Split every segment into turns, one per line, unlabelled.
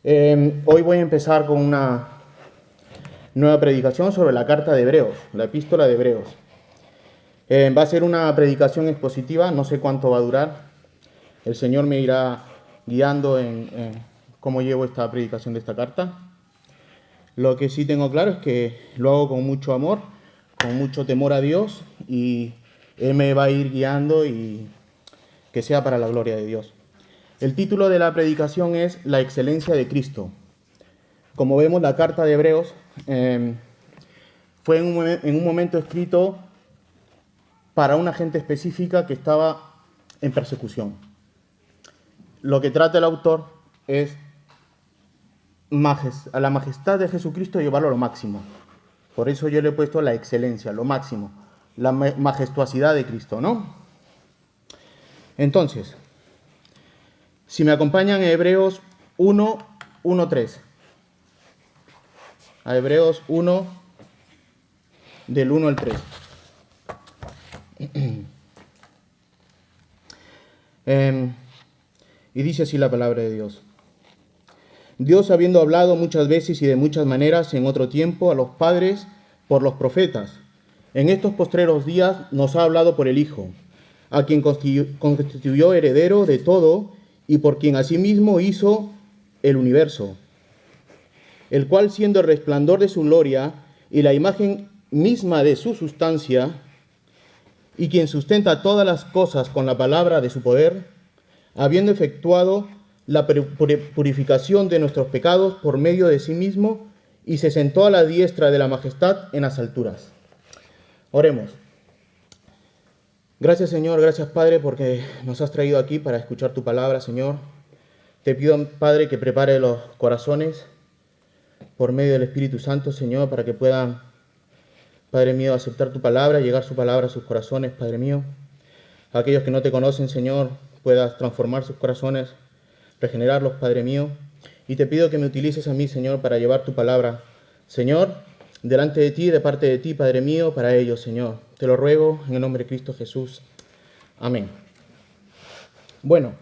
Hoy voy a empezar con una nueva predicación sobre la carta de Hebreos, la epístola de Hebreos. Va a ser una predicación expositiva, no sé cuánto va a durar. El Señor me irá guiando en cómo llevo esta predicación de esta carta. Lo que sí tengo claro es que lo hago con mucho amor, con mucho temor a Dios, y Él me va a ir guiando y que sea para la gloria de Dios. El título de la predicación es La excelencia de Cristo. Como vemos, la carta de Hebreos fue en un momento escrito para una gente específica que estaba en persecución. Lo que trata el autor es a la majestad de Jesucristo llevarlo a lo máximo. Por eso yo le he puesto la excelencia, lo máximo, la majestuosidad de Cristo, ¿no? Entonces, si me acompañan en Hebreos 1, 1, 3. A Hebreos 1, del 1 al 3. Y dice así la palabra de Dios. Dios, habiendo hablado muchas veces y de muchas maneras en otro tiempo a los padres por los profetas, en estos postreros días nos ha hablado por el Hijo, a quien constituyó heredero de todo y por quien asimismo hizo el universo, el cual, siendo el resplandor de su gloria y la imagen misma de su sustancia, y quien sustenta todas las cosas con la palabra de su poder, habiendo efectuado la purificación de nuestros pecados por medio de sí mismo, y se sentó a la diestra de la majestad en las alturas. Oremos. Gracias, Señor, gracias, Padre, porque nos has traído aquí para escuchar tu palabra, Señor. Te pido, Padre, que prepare los corazones por medio del Espíritu Santo, Señor, para que puedan, Padre mío, aceptar tu palabra, llegar su palabra a sus corazones, Padre mío. A aquellos que no te conocen, Señor, puedas transformar sus corazones, regenerarlos, Padre mío. Y te pido que me utilices a mí, Señor, para llevar tu palabra, Señor, delante de ti, de parte de ti, Padre mío, para ellos, Señor. Te lo ruego en el nombre de Cristo Jesús. Amén. Bueno,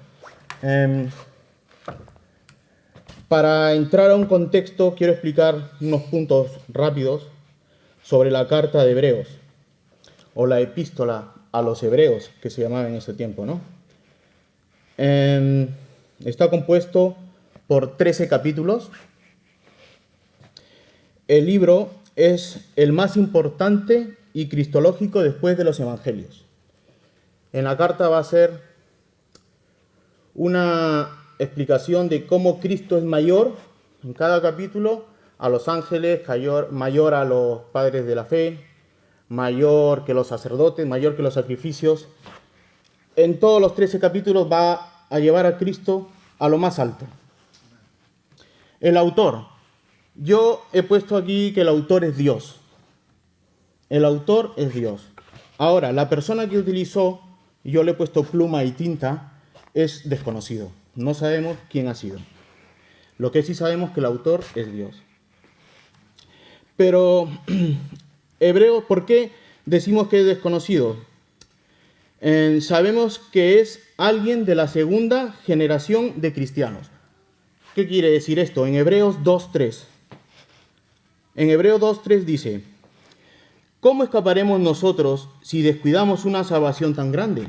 para entrar a un contexto, quiero explicar unos puntos rápidos sobre la carta de Hebreos, o la epístola a los hebreos, que se llamaba en ese tiempo, ¿no? Está compuesto por 13 capítulos. El libro es el más importante y cristológico después de los evangelios. En la carta va a ser una explicación de cómo Cristo es mayor en cada capítulo a los ángeles, mayor a los padres de la fe, mayor que los sacerdotes, mayor que los sacrificios. En todos los 13 capítulos va a llevar a Cristo a lo más alto. El autor. Yo he puesto aquí que el autor es Dios. El autor es Dios. Ahora, la persona que utilizó, yo le he puesto pluma y tinta, es desconocido. No sabemos quién ha sido. Lo que sí sabemos es que el autor es Dios. Pero, Hebreo, ¿por qué decimos que es desconocido? Sabemos que es alguien de la segunda generación de cristianos. ¿Qué quiere decir esto? En Hebreos 2.3. En Hebreos 2.3 dice: ¿cómo escaparemos nosotros si descuidamos una salvación tan grande?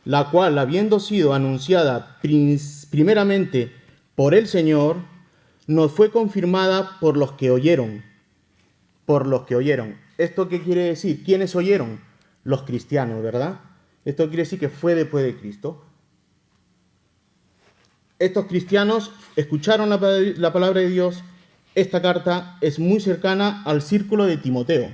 La cual, habiendo sido anunciada primeramente por el Señor, nos fue confirmada por los que oyeron. Por los que oyeron. ¿Esto qué quiere decir? ¿Quiénes oyeron? Los cristianos, ¿verdad? Esto quiere decir que fue después de Cristo. Estos cristianos escucharon la palabra de Dios. Esta carta es muy cercana al círculo de Timoteo.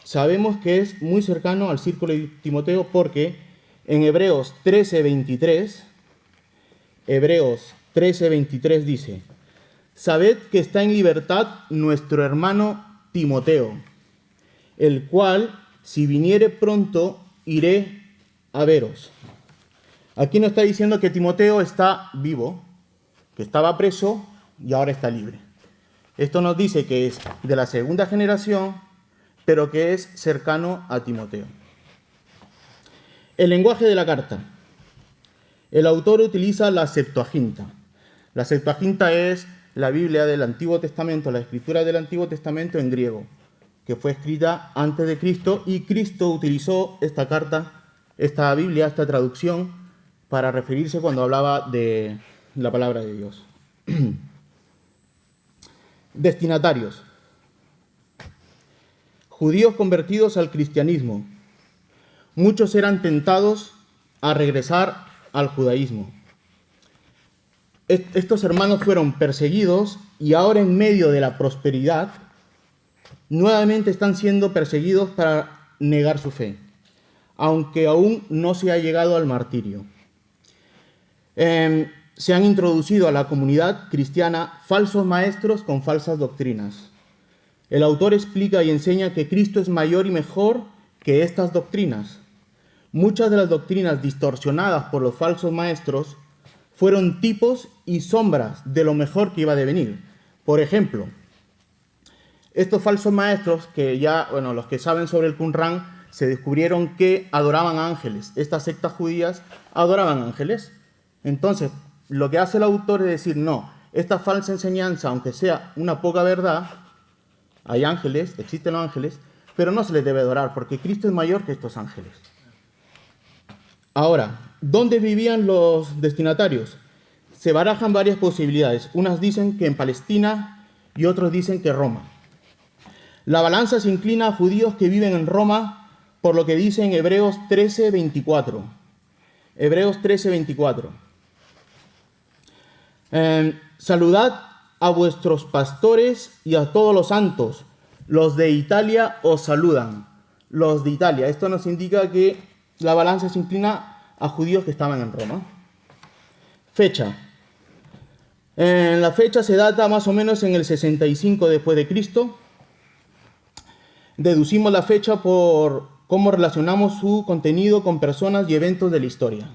Sabemos que es muy cercano al círculo de Timoteo porque en Hebreos 13:23 dice: sabed que está en libertad nuestro hermano Timoteo, el cual, si viniere pronto, iré a veros. Aquí nos está diciendo que Timoteo está vivo, que estaba preso y ahora está libre. Esto nos dice que es de la segunda generación, pero que es cercano a Timoteo. El lenguaje de la carta. El autor utiliza la Septuaginta. La Septuaginta es la Biblia del Antiguo Testamento, la escritura del Antiguo Testamento en griego, que fue escrita antes de Cristo, y Cristo utilizó esta carta, esta Biblia, esta traducción, para referirse cuando hablaba de la palabra de Dios. Destinatarios. Judíos convertidos al cristianismo. Muchos eran tentados a regresar al judaísmo. Estos hermanos fueron perseguidos y ahora, en medio de la prosperidad, nuevamente están siendo perseguidos para negar su fe, aunque aún no se ha llegado al martirio. Se han introducido a la comunidad cristiana falsos maestros con falsas doctrinas. El autor explica y enseña que Cristo es mayor y mejor que estas doctrinas. Muchas de las doctrinas distorsionadas por los falsos maestros fueron tipos y sombras de lo mejor que iba a devenir. Por ejemplo, estos falsos maestros, que ya, los que saben sobre el Qumran, se descubrieron que adoraban ángeles. Estas sectas judías adoraban ángeles. Entonces, lo que hace el autor es decir, no, esta falsa enseñanza, aunque sea una poca verdad, hay ángeles, existen los ángeles, pero no se les debe adorar, porque Cristo es mayor que estos ángeles. Ahora, ¿dónde vivían los destinatarios? Se barajan varias posibilidades. Unas dicen que en Palestina y otros dicen que Roma. La balanza se inclina a judíos que viven en Roma, por lo que dice en Hebreos 13:24. Hebreos 13:24. Saludad a vuestros pastores y a todos los santos. Los de Italia os saludan. Los de Italia. Esto nos indica que la balanza se inclina a judíos que estaban en Roma. Fecha. La fecha se data más o menos en el 65 después de Cristo. Deducimos la fecha por cómo relacionamos su contenido con personas y eventos de la historia.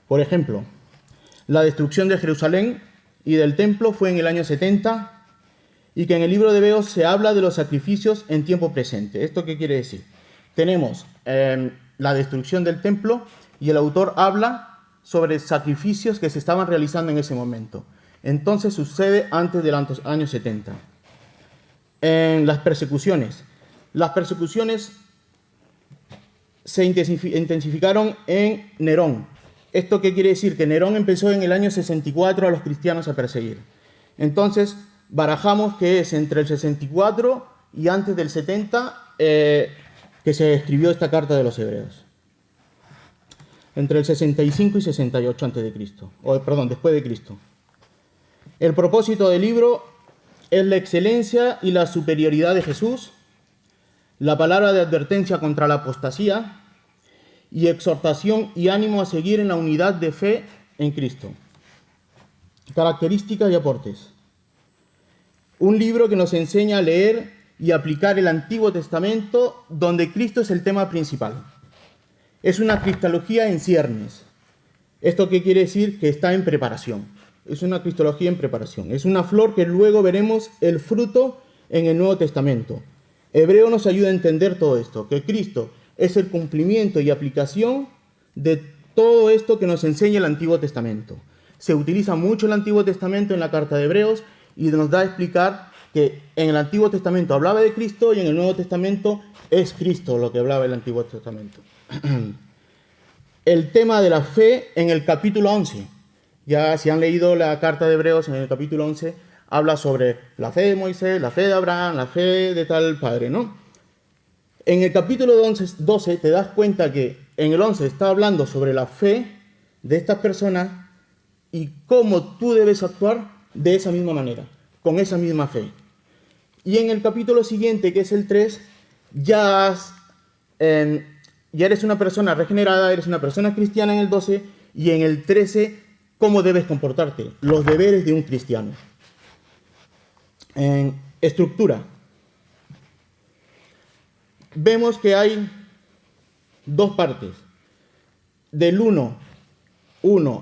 Por ejemplo, la destrucción de Jerusalén y del templo fue en el año 70, y que en el libro de Hebreos se habla de los sacrificios en tiempo presente. ¿Esto qué quiere decir? Tenemos la destrucción del templo y el autor habla sobre sacrificios que se estaban realizando en ese momento. Entonces sucede antes del año 70. En las persecuciones. Las persecuciones se intensificaron en Nerón. ¿Esto qué quiere decir? Que Nerón empezó en el año 64 a los cristianos a perseguir. Entonces, barajamos que es entre el 64 y antes del 70 que se escribió esta carta de los Hebreos. Entre el 65 y 68 antes de Cristo. Después de Cristo. El propósito del libro es la excelencia y la superioridad de Jesús, la palabra de advertencia contra la apostasía y exhortación y ánimo a seguir en la unidad de fe en Cristo. Características y aportes. Un libro que nos enseña a leer y aplicar el Antiguo Testamento, donde Cristo es el tema principal. Es una cristología en ciernes. ¿Esto qué quiere decir? Que está en preparación. Es una cristología en preparación. Es una flor que luego veremos el fruto en el Nuevo Testamento. Hebreo nos ayuda a entender todo esto, que Cristo es el cumplimiento y aplicación de todo esto que nos enseña el Antiguo Testamento. Se utiliza mucho el Antiguo Testamento en la carta de Hebreos y nos da a explicar que en el Antiguo Testamento hablaba de Cristo y en el Nuevo Testamento es Cristo lo que hablaba el Antiguo Testamento. El tema de la fe en el capítulo 11. Ya si han leído la carta de Hebreos, en el capítulo 11 habla sobre la fe de Moisés, la fe de Abraham, la fe de tal padre, ¿no? En el capítulo 12 te das cuenta que en el 11 está hablando sobre la fe de estas personas y cómo tú debes actuar de esa misma manera, con esa misma fe. Y en el capítulo siguiente, que es el 3, ya eres una persona regenerada, eres una persona cristiana en el 12, y en el 13, cómo debes comportarte, los deberes de un cristiano. En estructura. Vemos que hay dos partes. Del 1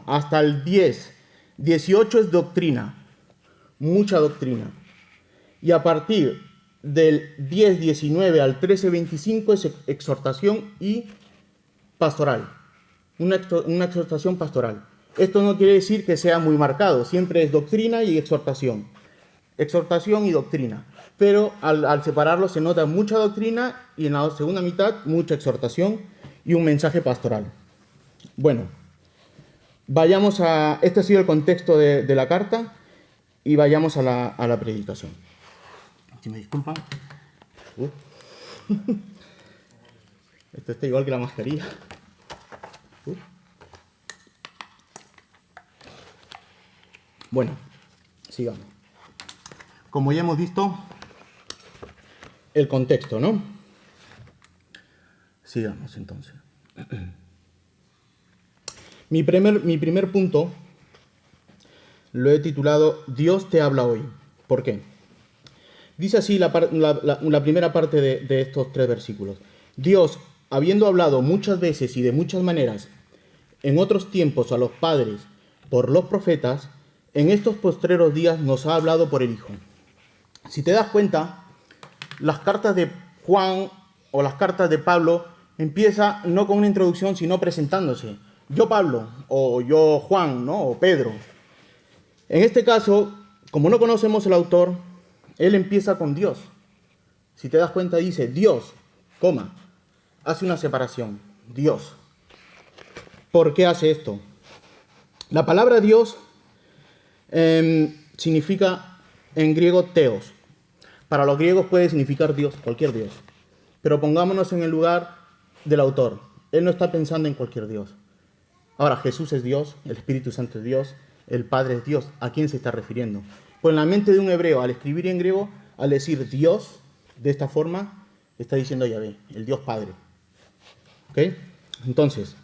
hasta el 18 es doctrina, mucha doctrina. Y a partir del 10-19 al 13-25 es exhortación y pastoral, una exhortación pastoral. Esto no quiere decir que sea muy marcado, siempre es doctrina y exhortación. Exhortación y doctrina. Pero al separarlo se nota mucha doctrina y en la segunda mitad mucha exhortación y un mensaje pastoral. Bueno, vayamos a... Este ha sido el contexto de la carta y vayamos a la predicación. Si me disculpan. Esto está igual que la mascarilla. Bueno, sigamos. Como ya hemos visto, el contexto, ¿no? Sigamos entonces. Mi primer punto lo he titulado Dios te habla hoy. ¿Por qué? Dice así la primera parte de estos 3 versículos. Dios, habiendo hablado muchas veces y de muchas maneras, en otros tiempos a los padres por los profetas, en estos postreros días nos ha hablado por el Hijo. Si te das cuenta, las cartas de Juan o las cartas de Pablo empieza no con una introducción, sino presentándose. Yo Pablo, o yo Juan, ¿no? O Pedro. En este caso, como no conocemos el autor, él empieza con Dios. Si te das cuenta, dice Dios, coma, hace una separación. Dios. ¿Por qué hace esto? La palabra Dios significa en griego teos. Para los griegos puede significar Dios, cualquier Dios. Pero pongámonos en el lugar del autor. Él no está pensando en cualquier Dios. Ahora, Jesús es Dios, el Espíritu Santo es Dios, el Padre es Dios. ¿A quién se está refiriendo? Pues en la mente de un hebreo, al escribir en griego, al decir Dios, de esta forma, está diciendo Yahvé, el Dios Padre. ¿Ok? Entonces,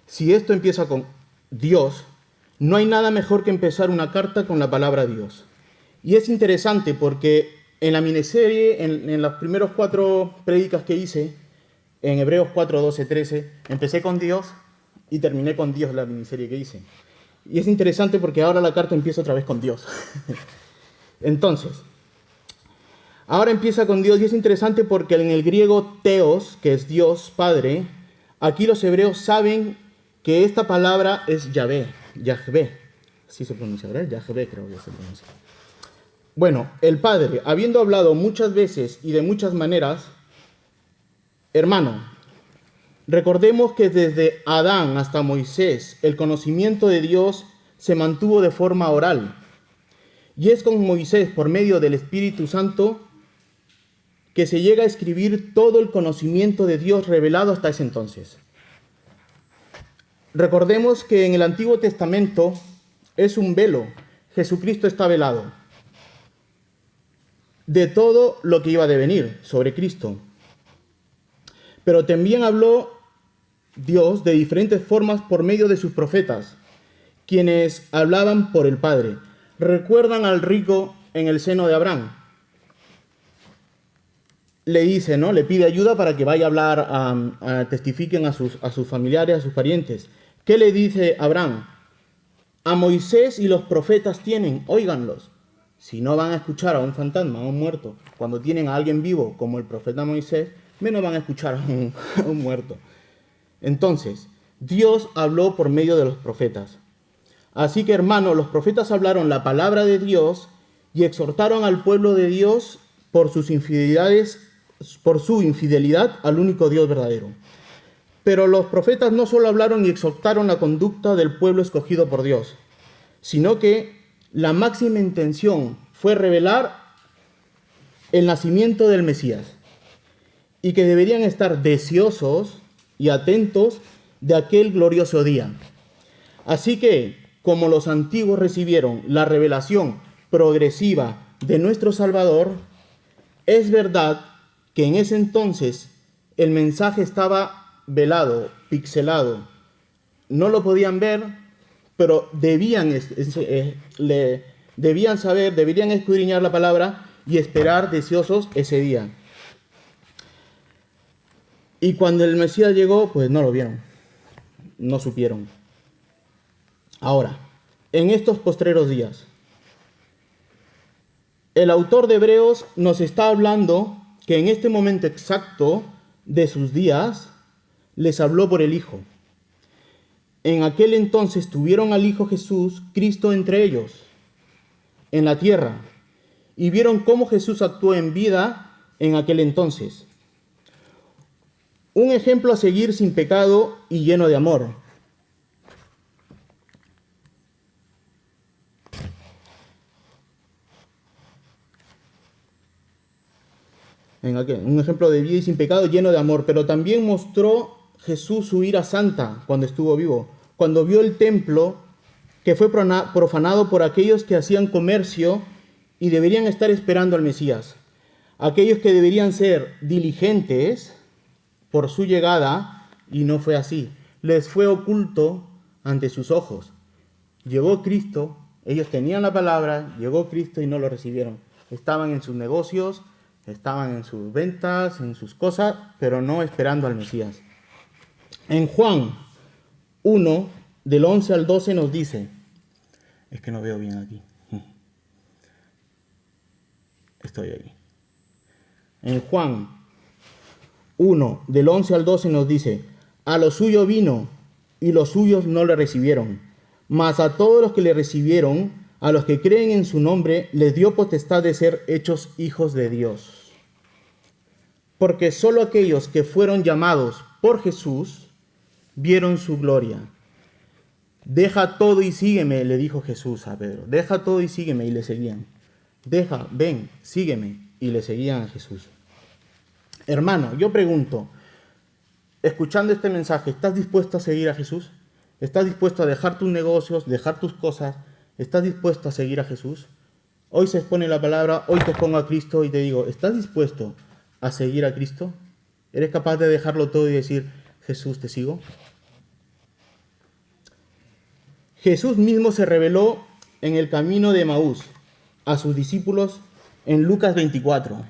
si esto empieza con Dios, no hay nada mejor que empezar una carta con la palabra Dios. Y es interesante porque en la miniserie, en las primeros 4 prédicas que hice, en Hebreos 4, 12, 13, empecé con Dios y terminé con Dios la miniserie que hice. Y es interesante porque ahora la carta empieza otra vez con Dios. Entonces, ahora empieza con Dios y es interesante porque en el griego teos, que es Dios Padre, aquí los hebreos saben que esta palabra es Yahvé. Así se pronuncia, ¿verdad? Yahvé creo que se pronuncia. Bueno, el Padre, habiendo hablado muchas veces y de muchas maneras, hermano, recordemos que desde Adán hasta Moisés, el conocimiento de Dios se mantuvo de forma oral. Y es con Moisés, por medio del Espíritu Santo, que se llega a escribir todo el conocimiento de Dios revelado hasta ese entonces. Recordemos que en el Antiguo Testamento es un velo. Jesucristo está velado de todo lo que iba a devenir sobre Cristo. Pero también habló Dios de diferentes formas por medio de sus profetas, quienes hablaban por el Padre. ¿Recuerdan al rico en el seno de Abraham? Le dice, ¿no? Le pide ayuda para que vaya a hablar, testifiquen a sus familiares, a sus parientes. ¿Qué le dice Abraham? A Moisés y los profetas tienen, óiganlos. Si no van a escuchar a un fantasma, a un muerto, cuando tienen a alguien vivo como el profeta Moisés, menos van a escuchar a un muerto. Entonces, Dios habló por medio de los profetas. Así que, hermanos, los profetas hablaron la palabra de Dios y exhortaron al pueblo de Dios por sus infidelidades, por su infidelidad al único Dios verdadero. Pero los profetas no solo hablaron y exhortaron la conducta del pueblo escogido por Dios, sino que la máxima intención fue revelar el nacimiento del Mesías y que deberían estar deseosos y atentos de aquel glorioso día. Así que, como los antiguos recibieron la revelación progresiva de nuestro Salvador, es verdad que en ese entonces el mensaje estaba velado, pixelado. No lo podían ver, pero debían saber, deberían escudriñar la palabra y esperar deseosos ese día. Y cuando el Mesías llegó, pues no lo vieron, no supieron. Ahora, en estos postreros días, el autor de Hebreos nos está hablando que en este momento exacto de sus días les habló por el Hijo. en aquel entonces tuvieron al Hijo Jesús, Cristo, entre ellos, en la tierra, y vieron cómo Jesús actuó en vida en aquel entonces. Un ejemplo a seguir sin pecado y lleno de amor. Un ejemplo de vida y sin pecado, lleno de amor, pero también mostró Jesús su ira santa cuando estuvo vivo, cuando vio el templo que fue profanado por aquellos que hacían comercio y deberían estar esperando al Mesías, aquellos que deberían ser diligentes por su llegada, y no fue así. Les fue oculto ante sus ojos. Llegó Cristo, ellos tenían la palabra, llegó Cristo y no lo recibieron. Estaban en sus negocios, estaban en sus ventas, en sus cosas, pero no esperando al Mesías. En Juan 1, del 11 al 12 nos dice, es que no veo bien aquí. Estoy ahí. En Juan 1, del 11 al 12 nos dice, a lo suyo vino y los suyos no le recibieron, mas a todos los que le recibieron, a los que creen en su nombre, les dio potestad de ser hechos hijos de Dios. Porque solo aquellos que fueron llamados por Jesús vieron su gloria. Deja todo y sígueme, le dijo Jesús a Pedro. Deja todo y sígueme, y le seguían. Ven, sígueme, y le seguían a Jesús. Hermano, yo pregunto, escuchando este mensaje, ¿estás dispuesto a seguir a Jesús? ¿Estás dispuesto a dejar tus negocios, dejar tus cosas? ¿Estás dispuesto a seguir a Jesús? Hoy se expone la palabra, hoy te pongo a Cristo y te digo, ¿estás dispuesto a seguir a Cristo? ¿Eres capaz de dejarlo todo y decir, Jesús, te sigo? Jesús mismo se reveló en el camino de Emaús a sus discípulos en Lucas 24.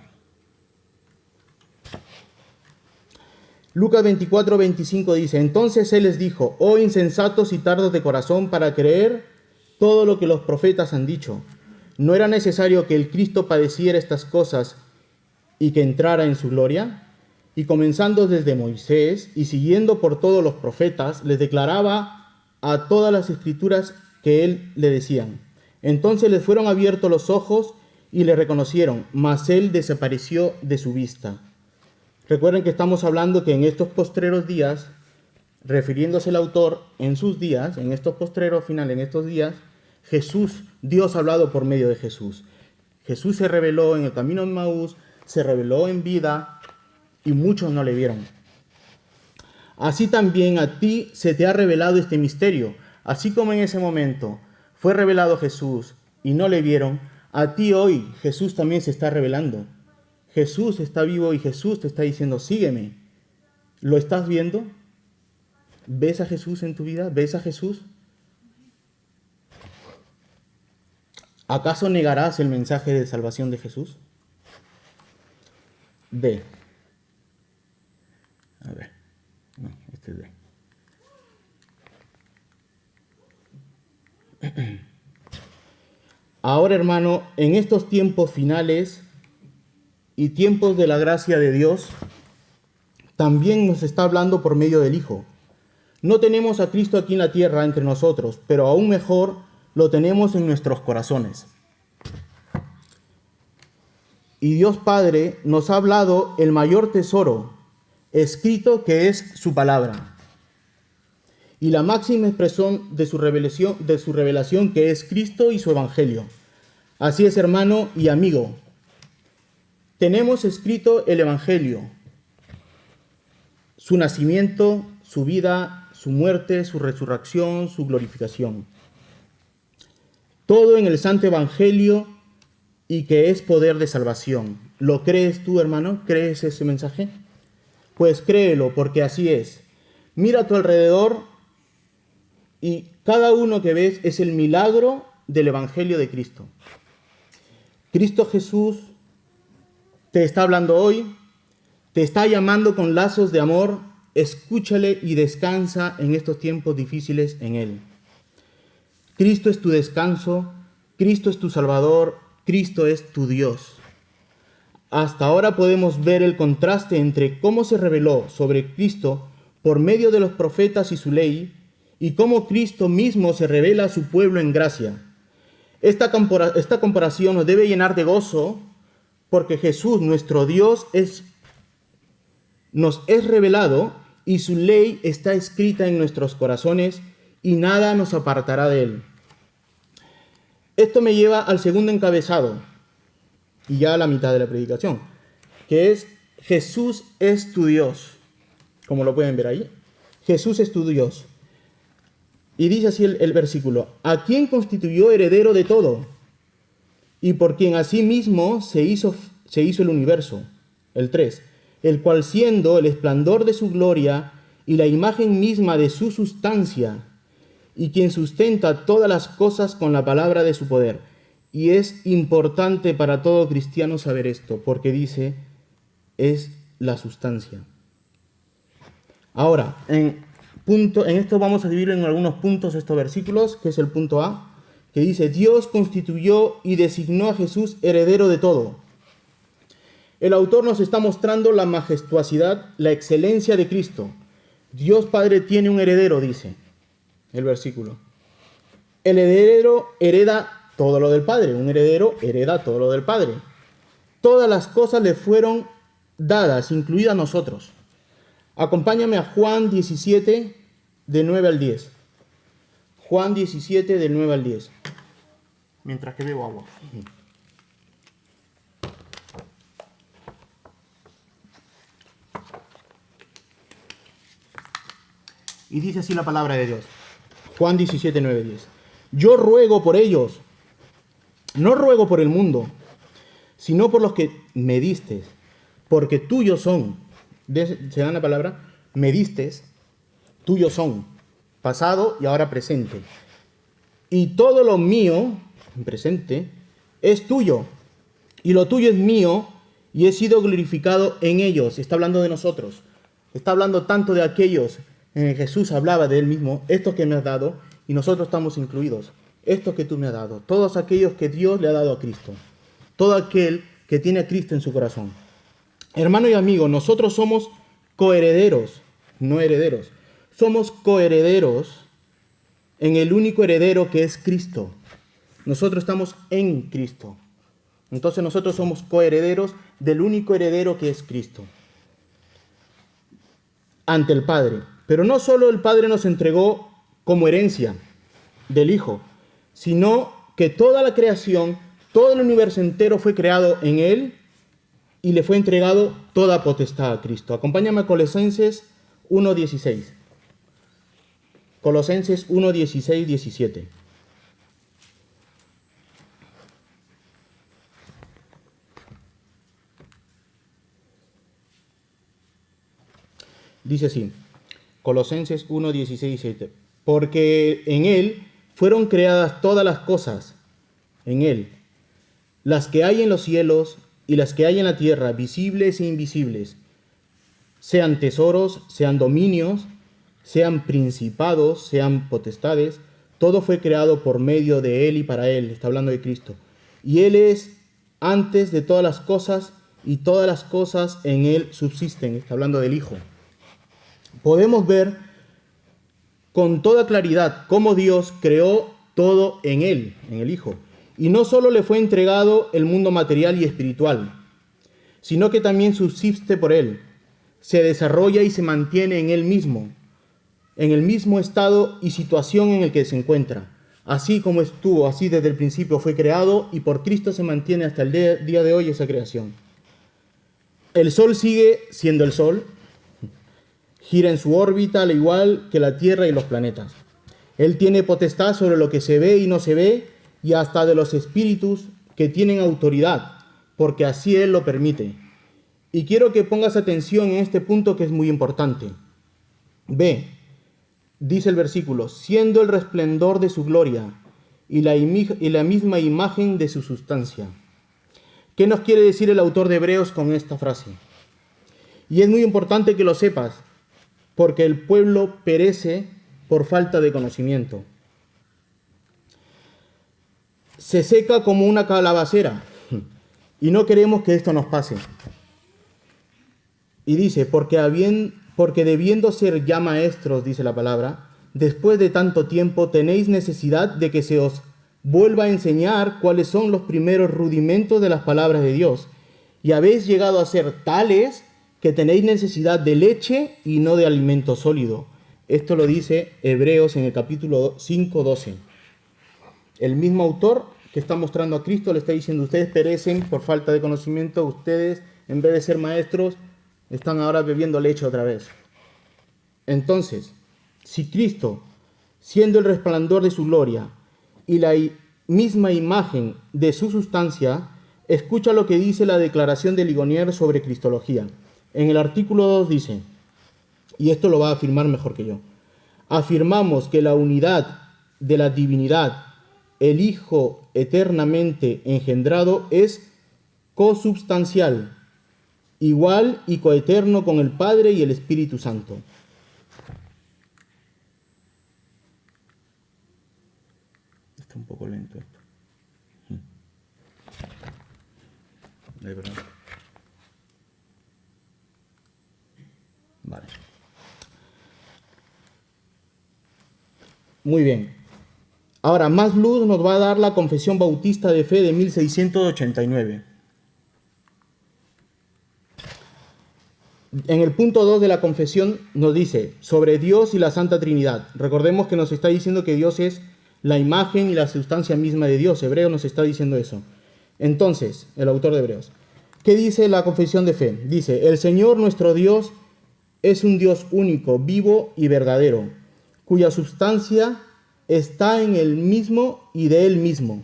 Lucas 24, 25 dice, entonces Él les dijo, oh insensatos y tardos de corazón para creer todo lo que los profetas han dicho. ¿No era necesario que el Cristo padeciera estas cosas y que entrara en su gloria? Y comenzando desde Moisés y siguiendo por todos los profetas, les declaraba a todas las escrituras que Él le decían. Entonces les fueron abiertos los ojos y le reconocieron, mas Él desapareció de su vista. Recuerden que estamos hablando que en estos postreros días, refiriéndose el autor en sus días, en estos postreros finales, en estos días, Jesús, Dios ha hablado por medio de Jesús. Jesús se reveló en el camino de Emaús, se reveló en vida y muchos no le vieron. Así también a ti se te ha revelado este misterio. Así como en ese momento fue revelado Jesús y no le vieron, a ti hoy Jesús también se está revelando. Jesús está vivo y Jesús te está diciendo, sígueme. ¿Lo estás viendo? ¿Ves a Jesús en tu vida? ¿Ves a Jesús? ¿Acaso negarás el mensaje de salvación de Jesús? D. A ver. No, este es D. Ahora, hermano, en estos tiempos finales y tiempos de la gracia de Dios, también nos está hablando por medio del Hijo. No tenemos a Cristo aquí en la tierra entre nosotros, pero aún mejor lo tenemos en nuestros corazones. Y Dios Padre nos ha hablado el mayor tesoro escrito, que es su palabra, y la máxima expresión de su revelación, que es Cristo y su evangelio. Así es, hermano y amigo, tenemos escrito el evangelio, su nacimiento, su vida, su muerte, su resurrección, su glorificación. Todo en el santo evangelio, y que es poder de salvación. ¿Lo crees tú, hermano? ¿Crees ese mensaje? Pues créelo, porque así es. Mira a tu alrededor y cada uno que ves es el milagro del evangelio de Cristo. Cristo Jesús te está hablando hoy, te está llamando con lazos de amor. Escúchale y descansa en estos tiempos difíciles en Él. Cristo es tu descanso, Cristo es tu Salvador, Cristo es tu Dios. Hasta ahora podemos ver el contraste entre cómo se reveló sobre Cristo por medio de los profetas y su ley, y cómo Cristo mismo se revela a su pueblo en gracia. Esta comparación nos debe llenar de gozo porque Jesús, nuestro Dios, nos es revelado y su ley está escrita en nuestros corazones y nada nos apartará de él. Esto me lleva al segundo encabezado y ya a la mitad de la predicación, que es Jesús es tu Dios. Como lo pueden ver ahí, Jesús es tu Dios. Y dice así el versículo: ¿a quién constituyó heredero de todo? Y por quien asimismo se hizo el universo. El 3. El cual siendo el esplendor de su gloria y la imagen misma de su sustancia, y quien sustenta todas las cosas con la palabra de su poder. Y es importante para todo cristiano saber esto, porque dice, es la sustancia. Ahora, en esto vamos a dividir en algunos puntos estos versículos, que es el punto A, que dice, Dios constituyó y designó a Jesús heredero de todo. El autor nos está mostrando la majestuosidad, la excelencia de Cristo. Dios Padre tiene un heredero, dice el versículo. El heredero hereda todo lo del Padre. Un heredero hereda todo lo del Padre. Todas las cosas le fueron dadas, incluidas nosotros. Acompáñame a Juan 17, de 9 al 10. Juan 17, del 9 al 10. Mientras que bebo agua. Y dice así la palabra de Dios. Juan 17, 9, 10. Yo ruego por ellos, no ruego por el mundo, sino por los que me diste, porque tuyos son. ¿Se dan la palabra? Me diste, tuyos son. Pasado y ahora presente. Y todo lo mío, en presente, es tuyo. Y lo tuyo es mío, y he sido glorificado en ellos. Está hablando de nosotros. Está hablando tanto de aquellos. Jesús hablaba de él mismo, estos que me has dado, y nosotros estamos incluidos. Estos que tú me has dado. Todos aquellos que Dios le ha dado a Cristo. Todo aquel que tiene a Cristo en su corazón. Hermano y amigo, nosotros somos coherederos, no herederos. Somos coherederos en el único heredero que es Cristo. Nosotros estamos en Cristo. Entonces nosotros somos coherederos del único heredero que es Cristo. Ante el Padre. Pero no solo el Padre nos entregó como herencia del Hijo, sino que toda la creación, todo el universo entero fue creado en Él y le fue entregado toda potestad a Cristo. Acompáñame a Colosenses 1:16. Colosenses 1:16, 17. Dice así, Colosenses 1:16, 17. Porque en Él fueron creadas todas las cosas, en Él, las que hay en los cielos y las que hay en la tierra, visibles e invisibles, sean tesoros, sean dominios, sean principados, sean potestades, todo fue creado por medio de Él y para Él. Está hablando de Cristo. Y Él es antes de todas las cosas y todas las cosas en Él subsisten. Está hablando del Hijo. Podemos ver con toda claridad cómo Dios creó todo en Él, en el Hijo. Y no solo le fue entregado el mundo material y espiritual, sino que también subsiste por Él. Se desarrolla y se mantiene en Él mismo, en el mismo estado y situación en el que se encuentra. Así como estuvo, así desde el principio fue creado y por Cristo se mantiene hasta el día de hoy esa creación. El Sol sigue siendo el Sol, gira en su órbita al igual que la Tierra y los planetas. Él tiene potestad sobre lo que se ve y no se ve, y hasta de los espíritus que tienen autoridad, porque así Él lo permite. Y quiero que pongas atención en este punto que es muy importante. Ve, dice el versículo, siendo el resplandor de su gloria y la misma imagen de su sustancia. ¿Qué nos quiere decir el autor de Hebreos con esta frase? Y es muy importante que lo sepas, porque el pueblo perece por falta de conocimiento. Se seca como una calabacera y no queremos que esto nos pase. Y dice, porque debiendo ser ya maestros, dice la palabra, después de tanto tiempo, tenéis necesidad de que se os vuelva a enseñar cuáles son los primeros rudimentos de las palabras de Dios. Y habéis llegado a ser tales que tenéis necesidad de leche y no de alimento sólido. Esto lo dice Hebreos en el capítulo 5, 12. El mismo autor que está mostrando a Cristo le está diciendo: ustedes perecen por falta de conocimiento, ustedes en vez de ser maestros están ahora bebiendo leche otra vez. Entonces, si Cristo, siendo el resplandor de su gloria y la misma imagen de su sustancia, escucha lo que dice la declaración de Ligonier sobre cristología. En el artículo 2 dice, y esto lo va a afirmar mejor que yo: afirmamos que la unidad de la divinidad, el Hijo eternamente engendrado, es consubstancial, igual y coeterno con el Padre y el Espíritu Santo. Está un poco lento esto. ¿De verdad? Vale. Muy bien. Ahora, más luz nos va a dar la Confesión Bautista de Fe de 1689. En el punto 2 de la confesión nos dice sobre Dios y la Santa Trinidad. Recordemos que nos está diciendo que Dios es la imagen y la sustancia misma de Dios. Hebreos nos está diciendo eso. Entonces, el autor de Hebreos, ¿qué dice la confesión de fe? Dice: el Señor nuestro Dios es un Dios único, vivo y verdadero, cuya sustancia está en Él mismo y de Él mismo,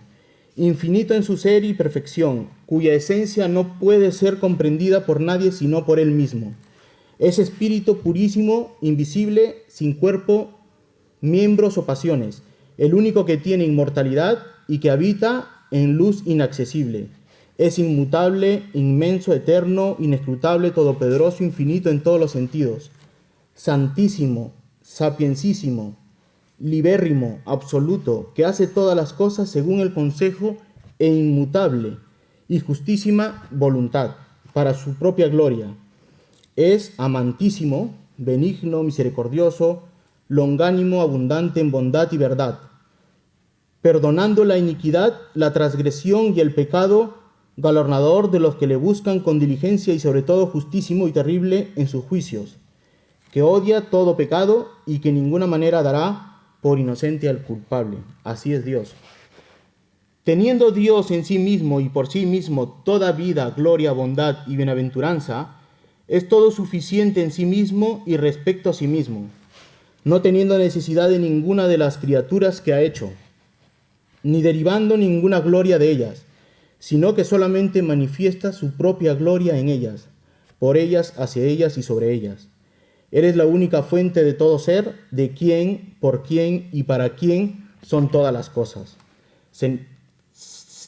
infinito en su ser y perfección, cuya esencia no puede ser comprendida por nadie sino por Él mismo. Es espíritu purísimo, invisible, sin cuerpo, miembros o pasiones, el único que tiene inmortalidad y que habita en luz inaccesible. Es inmutable, inmenso, eterno, inescrutable, todopoderoso, infinito en todos los sentidos. Santísimo, sapiencísimo, libérrimo, absoluto, que hace todas las cosas según el consejo e inmutable y justísima voluntad, para su propia gloria. Es amantísimo, benigno, misericordioso, longánimo, abundante en bondad y verdad, perdonando la iniquidad, la transgresión y el pecado, galardonador de los que le buscan con diligencia y sobre todo justísimo y terrible en sus juicios, que odia todo pecado y que en ninguna manera dará por inocente al culpable. Así es Dios. Teniendo Dios en sí mismo y por sí mismo toda vida, gloria, bondad y bienaventuranza, es todo suficiente en sí mismo y respecto a sí mismo, no teniendo necesidad de ninguna de las criaturas que ha hecho, ni derivando ninguna gloria de ellas, sino que solamente manifiesta su propia gloria en ellas, por ellas, hacia ellas y sobre ellas. Él es la única fuente de todo ser, de quien, por quien y para quien son todas las cosas,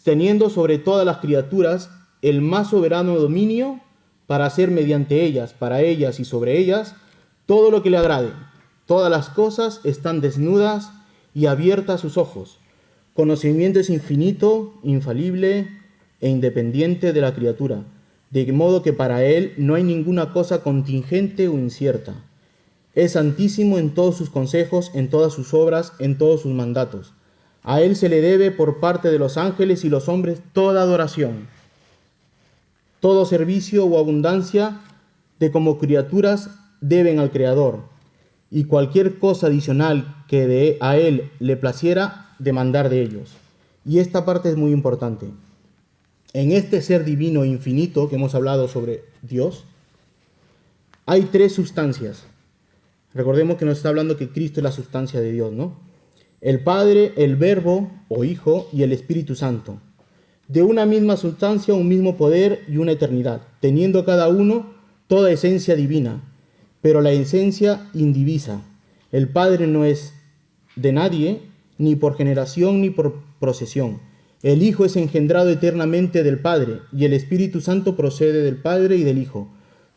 teniendo sobre todas las criaturas el más soberano dominio para hacer mediante ellas, para ellas y sobre ellas todo lo que le agrade. Todas las cosas están desnudas y abiertas a sus ojos. Conocimiento es infinito, infalible e independiente de la criatura, de modo que para él no hay ninguna cosa contingente o incierta. Es santísimo en todos sus consejos, en todas sus obras, en todos sus mandatos. A él se le debe por parte de los ángeles y los hombres toda adoración, todo servicio o abundancia de como criaturas deben al Creador, y cualquier cosa adicional que a él le placiera demandar de ellos. Y esta parte es muy importante. En este ser divino e infinito que hemos hablado sobre Dios, hay tres sustancias. Recordemos que nos está hablando que Cristo es la sustancia de Dios, ¿no? El Padre, el Verbo o Hijo y el Espíritu Santo. De una misma sustancia, un mismo poder y una eternidad, teniendo cada uno toda esencia divina, pero la esencia indivisa. El Padre no es de nadie, ni por generación ni por procesión. El Hijo es engendrado eternamente del Padre, y el Espíritu Santo procede del Padre y del Hijo.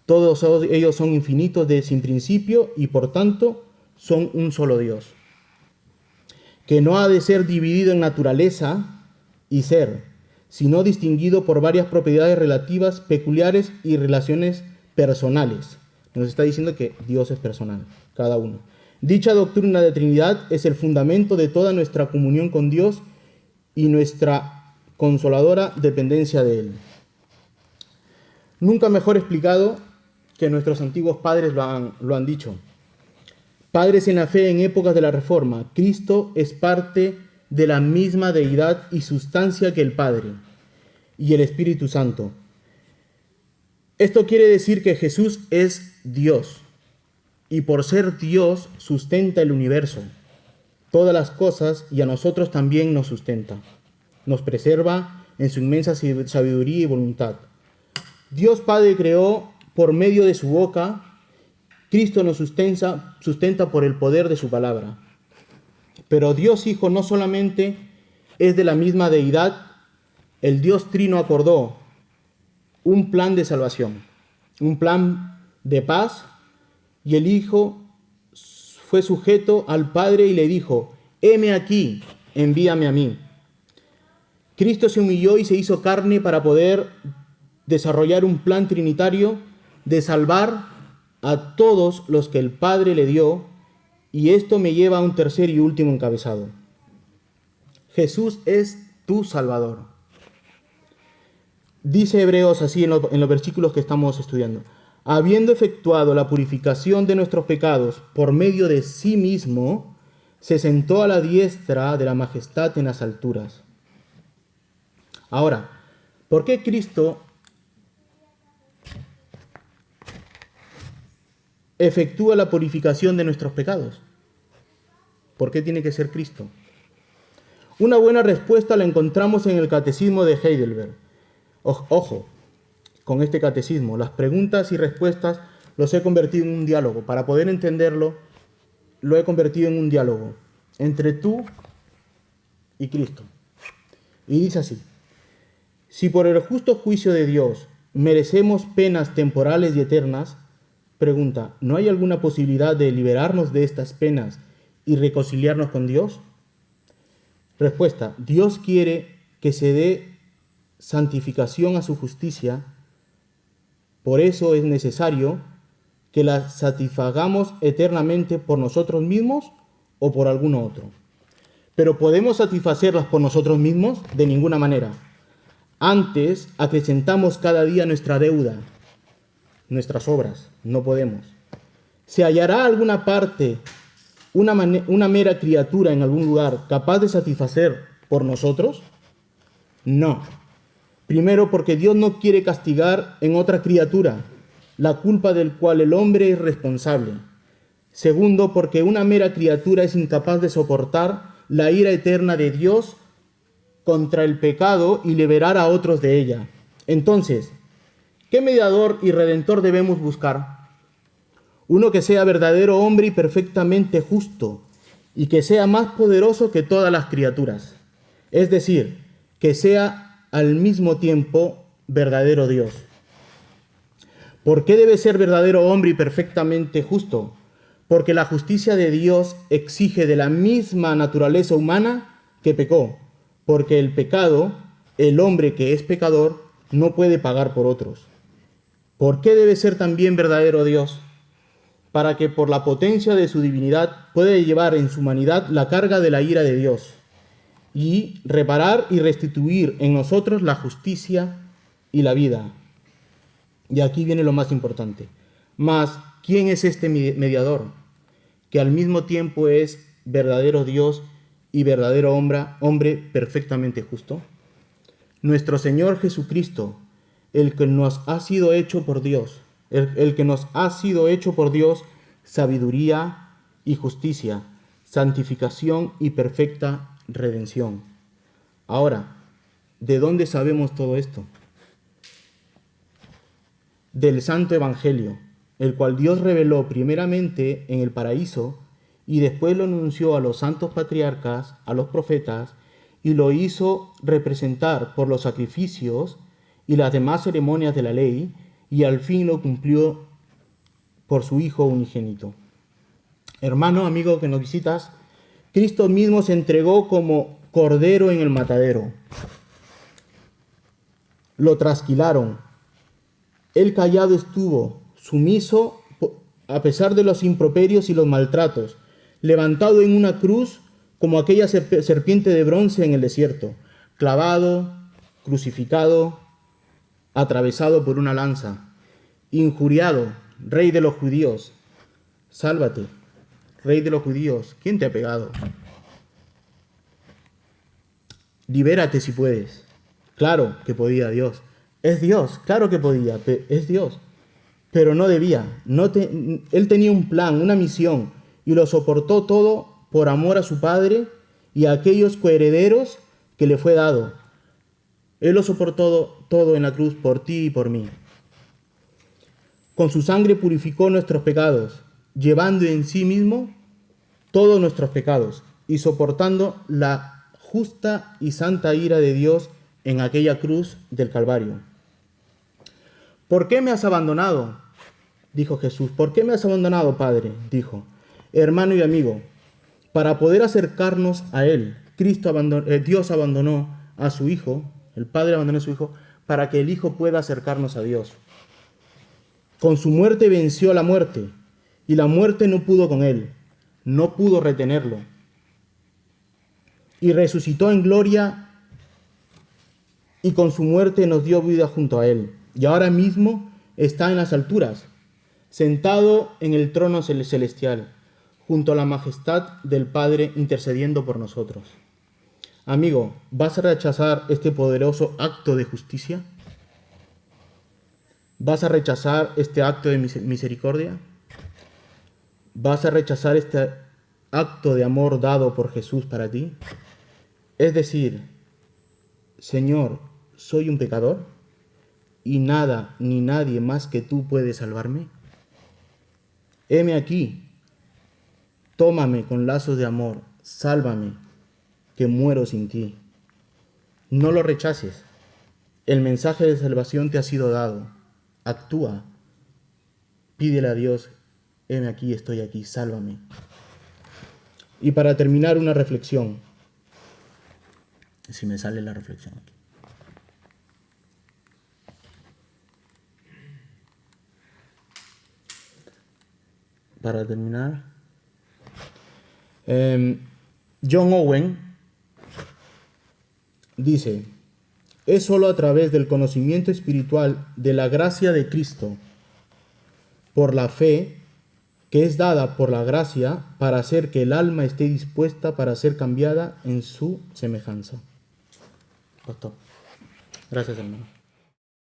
Todos ellos son infinitos sin principio y por tanto son un solo Dios, que no ha de ser dividido en naturaleza y ser, sino distinguido por varias propiedades relativas, peculiares y relaciones personales. Nos está diciendo que Dios es personal, cada uno. Dicha doctrina de Trinidad es el fundamento de toda nuestra comunión con Dios y nuestra consoladora dependencia de Él. Nunca mejor explicado que nuestros antiguos padres lo han dicho. Padres en la fe en épocas de la Reforma, Cristo es parte de la misma deidad y sustancia que el Padre y el Espíritu Santo. Esto quiere decir que Jesús es Dios y por ser Dios sustenta el universo, todas las cosas, y a nosotros también nos sustenta. Nos preserva en su inmensa sabiduría y voluntad. Dios Padre creó por medio de su boca. Cristo nos sustenta por el poder de su palabra. Pero Dios Hijo no solamente es de la misma deidad, el Dios Trino acordó un plan de salvación, un plan de paz, y el Hijo fue sujeto al Padre y le dijo: heme aquí, envíame a mí. Cristo se humilló y se hizo carne para poder desarrollar un plan trinitario de salvar a todos los que el Padre le dio, y esto me lleva a un tercer y último encabezado. Jesús es tu Salvador. Dice Hebreos así en los versículos que estamos estudiando: habiendo efectuado la purificación de nuestros pecados por medio de sí mismo, se sentó a la diestra de la majestad en las alturas. Ahora, ¿por qué Cristo efectúa la purificación de nuestros pecados? ¿Por qué tiene que ser Cristo? Una buena respuesta la encontramos en el Catecismo de Heidelberg. Ojo, con este catecismo, las preguntas y respuestas los he convertido en un diálogo. Para poder entenderlo, lo he convertido en un diálogo entre tú y Cristo. Y dice así: si por el justo juicio de Dios merecemos penas temporales y eternas, pregunta, ¿no hay alguna posibilidad de liberarnos de estas penas y reconciliarnos con Dios? Respuesta: Dios quiere que se dé santificación a su justicia, por eso es necesario que la satisfagamos eternamente por nosotros mismos o por alguno otro. Pero ¿podemos satisfacerlas por nosotros mismos? De ninguna manera. Antes acrecentamos cada día nuestra deuda, nuestras obras. No podemos. ¿Se hallará alguna parte, una mera criatura en algún lugar capaz de satisfacer por nosotros? No. Primero, porque Dios no quiere castigar en otra criatura la culpa del cual el hombre es responsable. Segundo, porque una mera criatura es incapaz de soportar la ira eterna de Dios contra el pecado y liberar a otros de ella. Entonces, ¿qué mediador y redentor debemos buscar? Uno que sea verdadero hombre y perfectamente justo, y que sea más poderoso que todas las criaturas. Es decir, que sea al mismo tiempo verdadero Dios. ¿Por qué debe ser verdadero hombre y perfectamente justo? Porque la justicia de Dios exige de la misma naturaleza humana que pecó, porque el pecado, el hombre que es pecador, no puede pagar por otros. ¿Por qué debe ser también verdadero Dios? Para que por la potencia de su divinidad pueda llevar en su humanidad la carga de la ira de Dios y reparar y restituir en nosotros la justicia y la vida. Y aquí viene lo más importante. Mas, ¿quién es este mediador? Que al mismo tiempo es verdadero Dios y verdadero hombre perfectamente justo. Nuestro Señor Jesucristo, el que nos ha sido hecho por Dios, el que nos ha sido hecho por Dios sabiduría y justicia, santificación y perfecta redención. Ahora, ¿de dónde sabemos todo esto? Del Santo Evangelio, el cual Dios reveló primeramente en el paraíso y después lo anunció a los santos patriarcas, a los profetas, y lo hizo representar por los sacrificios y las demás ceremonias de la ley, y al fin lo cumplió por su Hijo unigénito. Hermano, amigo que nos visitas, Cristo mismo se entregó como cordero en el matadero. Lo trasquilaron. Él callado estuvo, sumiso a pesar de los improperios y los maltratos, levantado en una cruz como aquella serpiente de bronce en el desierto, clavado, crucificado, atravesado por una lanza, injuriado, rey de los judíos. Sálvate, rey de los judíos. ¿Quién te ha pegado? Libérate si puedes. Claro que podía Dios. Es Dios, claro que podía, es Dios. Pero no debía. Él tenía un plan, una misión, y lo soportó todo por amor a su Padre y a aquellos coherederos que le fue dado. Él lo soportó todo en la cruz por ti y por mí. Con su sangre purificó nuestros pecados, llevando en sí mismo todos nuestros pecados y soportando la justa y santa ira de Dios en aquella cruz del Calvario. ¿Por qué me has abandonado?, dijo Jesús. ¿Por qué me has abandonado, Padre?, dijo. Hermano y amigo, para poder acercarnos a Él, Dios abandonó a su Hijo, el Padre abandonó a su Hijo, para que el Hijo pueda acercarnos a Dios. Con su muerte venció la muerte, y la muerte no pudo con Él, no pudo retenerlo. Y resucitó en gloria, y con su muerte nos dio vida junto a Él. Y ahora mismo está en las alturas, sentado en el trono celestial, junto a la majestad del Padre, intercediendo por nosotros. Amigo, ¿vas a rechazar este poderoso acto de justicia? ¿Vas a rechazar este acto de misericordia? ¿Vas a rechazar este acto de amor dado por Jesús para ti? Es decir, Señor, soy un pecador y nada ni nadie más que tú puede salvarme. Heme aquí, tómame con lazos de amor, sálvame, que muero sin ti. No lo rechaces, el mensaje de salvación te ha sido dado. Actúa, pídele a Dios, heme aquí, estoy aquí, sálvame. Y para terminar, una reflexión. Si me sale la reflexión aquí. Para terminar, John Owen dice: es sólo a través del conocimiento espiritual de la gracia de Cristo, por la fe que es dada por la gracia, para hacer que el alma esté dispuesta para ser cambiada en su semejanza. Pastor. Gracias, hermano.